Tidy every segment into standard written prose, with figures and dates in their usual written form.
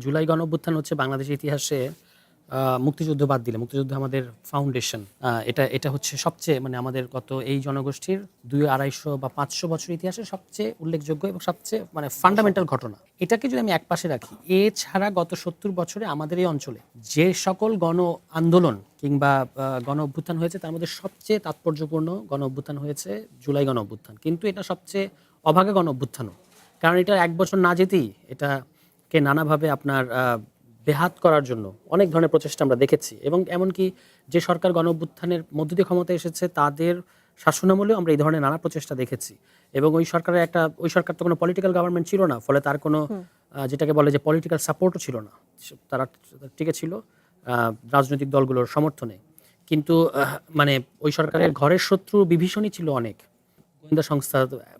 জুলাই গণঅভ্যুত্থান হচ্ছে বাংলাদেশের ইতিহাসে মুক্তিযুদ্ধ বাদ দিলে মুক্তিযুদ্ধ আমাদের ফাউন্ডেশন। এটা এটা হচ্ছে সবচেয়ে মানে আমাদের গত এই জনগোষ্ঠীর 200-250 বা 500 বছর ইতিহাসে সবচেয়ে উল্লেখযোগ্য এবং সবচেয়ে মানে ফান্ডামেন্টাল ঘটনা। এটাকে যদি আমি একপাশে রাখি, এছাড়া গত 70 বছরে আমাদের এই অঞ্চলে যে সকল গণ আন্দোলন কিংবা গণ অভ্যুত্থান হয়েছে তার মধ্যে সবচেয়ে তাৎপর্যপূর্ণ গণ অভ্যুত্থান হয়েছে জুলাই গণ অভ্যুত্থান। কিন্তু এটা সবচেয়ে অভাগা গণ অভ্যুত্থানও, কারণ এটা 1 বছর না যেতেই এটাকে নানাভাবে আপনার বেহাত করার জন্য অনেক ধরনের প্রচেষ্টা আমরা দেখেছি। এবং এমনকি যে সরকার গণ অভ্যুত্থানের মধ্য দিয়ে ক্ষমতায় এসেছে তাদের শাসনামলেও আমরা এই ধরনের নানা প্রচেষ্টা দেখেছি। এবং ওই সরকার তো কোনো পলিটিক্যাল গভর্নমেন্ট ছিল না, ফলে তার কোনো যেটাকে বলে যে পলিটিক্যাল সাপোর্টও ছিল না। তারা টিকে ছিল রাজনৈতিক দলগুলোর সমর্থনে। কিন্তু মানে ওই সরকারের ঘরের শত্রু বিভীষণই ছিল অনেক। গোয়েন্দা সংস্থা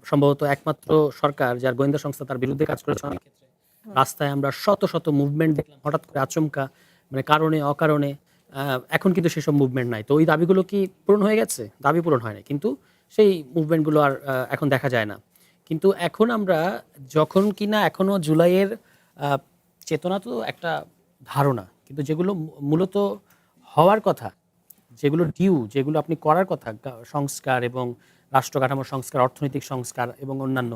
সম্ভবত একমাত্র সরকার যার গোয়েন্দা সংস্থা তার বিরুদ্ধে কাজ করেছে অনেক ক্ষেত্রে। রাস্তায় আমরা শত শত মুভমেন্ট দেখলাম হঠাৎ করে আচমকা, মানে কারণে অকারণে। এখন কিন্তু সেসব মুভমেন্ট নাই। তো ওই দাবিগুলো কি পূরণ হয়ে গেছে? দাবি পূরণ হয় না, কিন্তু সেই মুভমেন্টগুলো আর এখন দেখা যায় না। কিন্তু এখন আমরা যখন কিনা এখনো জুলাইয়ের আহ, চেতনা তো একটা ধারণা, কিন্তু যেগুলো মূলত হওয়ার কথা, যেগুলো ডিউ, যেগুলো আপনি করার কথা, সংস্কার এবং রাষ্ট্র কাঠামোর সংস্কার, অর্থনৈতিক সংস্কার এবং অন্যান্য,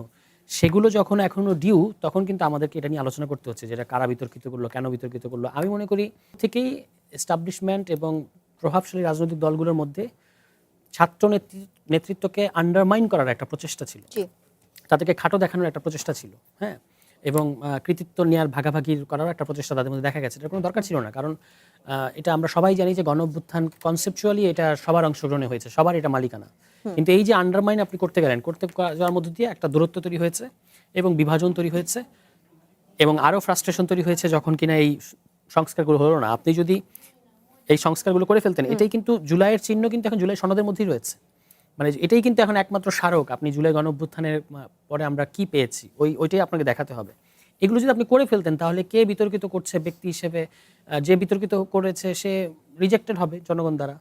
সেগুলো যখন এখনো ডিউ, তখন কিন্তু আমাদেরকে এটা নিয়ে আলোচনা করতে হচ্ছে, যেটা কারা বিতর্কিত করলো, কেন বিতর্কিত করলো। আমি মনে করি থেকেই এস্টাবলিশমেন্ট এবং প্রভাবশালী রাজনৈতিক দলগুলোর মধ্যে ছাত্র নেতৃত্বকে আন্ডারমাইন করার একটা প্রচেষ্টা ছিল, তাদেরকে খাটো দেখানোর একটা প্রচেষ্টা ছিল, হ্যাঁ, এবং কৃতিত্ব নেওয়ার ভাগাভাগির করার একটা প্রচেষ্টা তাদের মধ্যে দেখা গেছে। এটার কোনো দরকার ছিল না, কারণ এটা আমরা সবাই জানি যে গণ অভ্যুত্থান কনসেপচুয়ালি এটা সবার অংশগ্রহণে হয়েছে, সবার এটা মালিকানা। কিন্তু এই যে আন্ডারমাইন আপনি করতে গেলেন, যাওয়ার মধ্য দিয়ে একটা দূরত্ব তৈরি হয়েছে এবং বিভাজন তৈরি হয়েছে এবং আরও ফ্রাস্ট্রেশন তৈরি হয়েছে যখন কিনা এই সংস্কারগুলো হলো না। আপনি যদি এই সংস্কারগুলো করে ফেলতেন, এটাই কিন্তু জুলাইয়ের চিহ্ন, কিন্তু এখন জুলাই সনদের মধ্যেই রয়েছে। মানে এটাই কিন্তু এখন একমাত্র স্মারক আপনি জুলাই গণ অভ্যুত্থানের পরে আমরা কি পেয়েছি, ওইটাই আপনাকে দেখাতে হবে। এগুলো যদি আপনি করে ফেলতেন, তাহলে কে বিতর্কিত করছে ব্যক্তি হিসেবে, যে বিতর্কিত করেছে সে রিজেক্টেড হবে জনগণ দ্বারা।